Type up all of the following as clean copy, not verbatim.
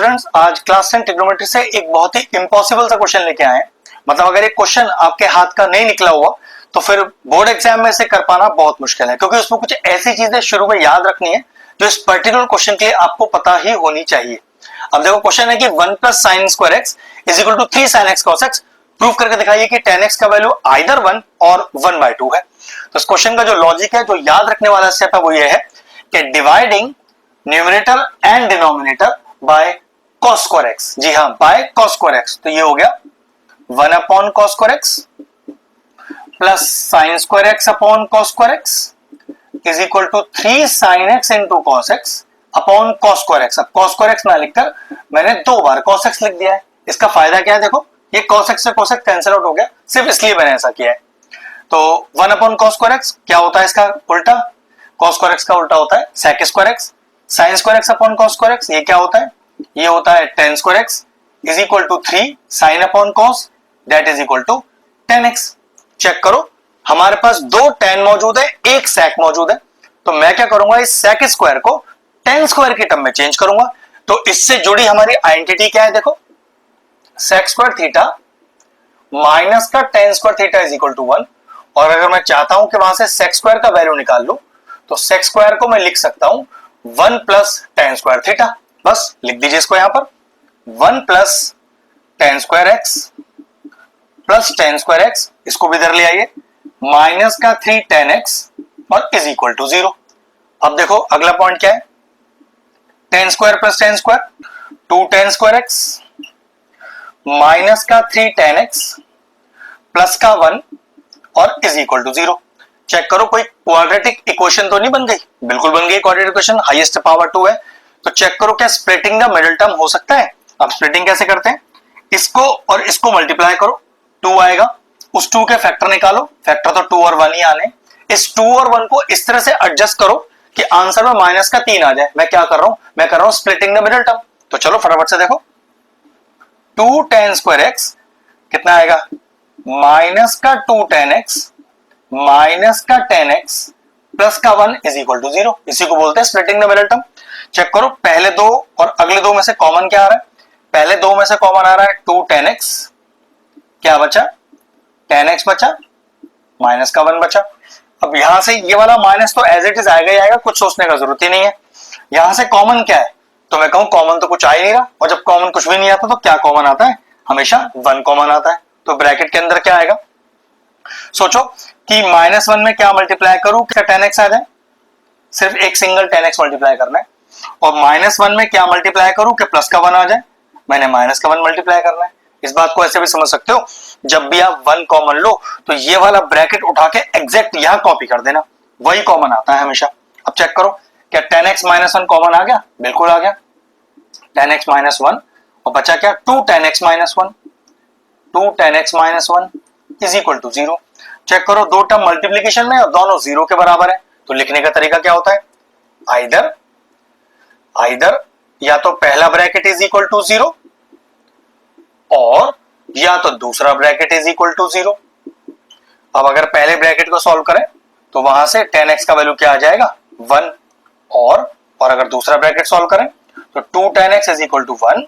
Students, आज class 10 trigonometry से एक बहुत ही इम्पॉसिबल सा क्वेश्चन लेके आए हैं। मतलब अगर एक क्वेश्चन आपके हाथ का नहीं निकला हुआ तो फिर बोर्ड एग्जाम में से कर पाना बहुत मुश्किल है, क्योंकि उसमें कुछ ऐसी चीजें शुरू में याद रखनी है जो इस पर्टिकुलर क्वेश्चन के लिए आपको पता ही होनी चाहिए। अब देखो क्वेश्चन है कि 1 plus sine square x is equal to 3 sine x cos x. Prove करके दिखाइए कि tan x का वैल्यू आइदर 1 और 1/2 है। तो इस क्वेश्चन का जो लॉजिक है, जो याद रखने वाला स्टेप है, वो ये है कि dividing numerator and denominator by cos square x। जी हाँ, बाय cos स्क्वायर x। तो ये हो गया 1 upon cos square x plus sin square x upon cos square x is equal to 3 sin x into cos x upon cos square x। अब cos square x ना लिखकर मैंने 2 बार cos x लिख दिया है। इसका फायदा क्या है, देखो ये cos x से cos x कैंसिल आउट हो गया, सिर्फ इसलिए मैंने ऐसा किया है। तो 1 अपॉन cos स्क्वायर x क्या होता है, इसका उल्टा cos स्क्वायर x का उल्टा होता है sec square x। sin square x upon cos square x ये क्या होता है, ये होता है tan square x is equal to 3 sin अपॉन cos that is equal to tan x। Check करो, हमारे पास 2 tan मौजूद है, एक sec मौजूद है। तो मैं क्या करूंगा, इस sec स्क्वायर को tan स्क्वायर की टर्म में चेंज करूंगा। तो इससे जुड़ी हमारी आइडेंटिटी क्या है, देखो sec स्क्वायर थीटा माइनस का tan square theta is equal to 1। और अगर मैं चाहता हूं कि वहां से sec स्क्वायर का वैल्यू निकाल लूं तो sec स्क्वायर को मैं लिख सकता हूं 1 प्लस tan स्क्वायर थीटा। बस लिख दीजिए इसको यहां पर 1 plus tan square x plus tan square x, इसको भी इधर ले आइए, माइनस का 3 tan x और इज इक्वल टू 0। अब देखो अगला पॉइंट क्या है, tan square plus tan square 2 tan square x minus का 3 tan x प्लस का 1 और इज इक्वल टू 0। चेक करो कोई क्वाड्रेटिक इक्वेशन तो नहीं बन गई, बिल्कुल बन गई क्वाड्रेटिक इक्वेशन, हाईएस्ट पावर 2 है। तो चेक करो क्या स्प्लिटिंग द मिडिल टर्म हो सकता है। अब स्प्लिटिंग कैसे करते हैं, इसको और इसको मल्टीप्लाई करो, 2 आएगा, उस 2 के फैक्टर निकालो, फैक्टर तो 2 और 1 ही आने। इस 2 और 1 को इस तरह से एडजस्ट करो कि आंसर में माइनस का 3 आ जाए। मैं क्या कर रहा हूं, मैं कर रहा हूं स्प्लिटिंग द मिडिल टर्म। तो चलो फटाफट से देखो, 2 tan स्क्वायर एक्स कितना आएगा, माइनस का 2 tan x माइनस का tan x प्लस का 1 इज इक्वल टू 0। इसी को बोलते हैं splitting the middle term. Check करो पहले 2 और अगले 2 में से कॉमन क्या आ रहा है, पहले 2 में से कॉमन आ रहा है 2 tan x, क्या बचा tan x बचा, माइनस का 1 बचा। अब यहां से ये वाला माइनस तो एज इट इज आएगा ही आएगा, कुछ सोचने का जरूरत ही नहीं है। यहां से कॉमन क्या है, तो मैं कहूं कॉमन तो कुछ आ ही नहीं रहा, और जब कॉमन कुछ भी नहीं आता तो क्या कॉमन आता है, हमेशा 1 कॉमन आता है। तो ब्रैकेट के अंदर क्या आएगा, सोचो कि -1 में क्या मल्टीप्लाई करूं क्या tan x आ जाए, सिर्फ एक सिंगल tan x मल्टीप्लाई करना है। और -1 में क्या मल्टीप्लाई करूं कि प्लस का 1 आ जाए, मैंने माइनस का 1 मल्टीप्लाई करना है। इस बात को ऐसे भी समझ सकते हो, जब भी आप 1 कॉमन लो तो ये वाला ब्रैकेट उठा के एग्जैक्ट यहां कॉपी कर देना, वही कॉमन आता है हमेशा। अब चेक करो क्या tan x -1 कॉमन आ गया, बिल्कुल आ गया, tan x -1 और बचा क्या 2 tan x -1, 2 tan x -1 is equal to 0। Check करो दो टर्म मल्टीप्लीकेशन में और दोनों 0 के बराबर है। तो लिखने का तरीका क्या होता है, आइदर या तो पहला ब्रैकेट इज इक्वल टू 0 और या तो दूसरा ब्रैकेट इज इक्वल टू 0। अब अगर पहले ब्रैकेट को सॉल्व करें तो वहां से tan x का वैल्यू क्या आ जाएगा 1, और अगर दूसरा ब्रैकेट सॉल्व करें तो 2 tan x is equal to 1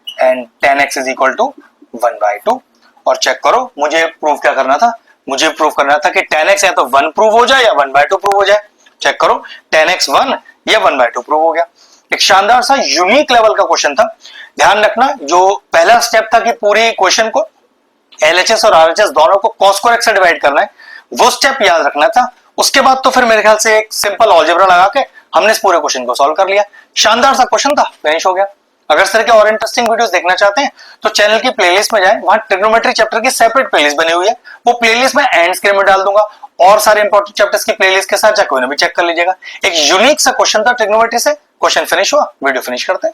and tan x is equal to 1/2। और चेक करो मुझे प्रूव क्या करना था, मुझे प्रूव करना था कि tan x या तो 1 प्रूव हो जाए या 1/2 प्रूव हो जाए। चेक करो tan x 1 या 1/2 प्रूव हो गया। एक शानदार सा यूनिक लेवल का क्वेश्चन था। ध्यान रखना जो पहला स्टेप था कि पूरे क्वेश्चन को LHS और RHS दोनों को cos स्क्वायर x से डिवाइड करना है, वो स्टेप याद रखना था। उसके बाद तो फिर मेरे ख्याल से एक सिंपल अलजेब्रा लगा के हमने इस पूरे क्वेश्चन को सॉल्व कर लिया। शानदार सा क्वेश्चन था, फिनिश हो गया। अगर इस तरह के और इंटरेस्टिंग वीडियोस देखना चाहते हैं तो चैनल की प्लेलिस्ट में जाएं, वहां ट्रिग्नोमेट्री चैप्टर की सेपरेट प्लेलिस्ट बनी हुई है, वो प्लेलिस्ट में एंड स्क्रीन में डाल दूंगा। और सारे इंपॉर्टेंट चैप्टर्स की प्लेलिस्ट के साथ जाकर भी चेक कर लीजिएगा। एक यूनिक सा क्वेश्चन था ट्रिग्नोमेट्री से, क्वेश्चन फिनिश हुआ, वीडियो फिनिश करते हैं।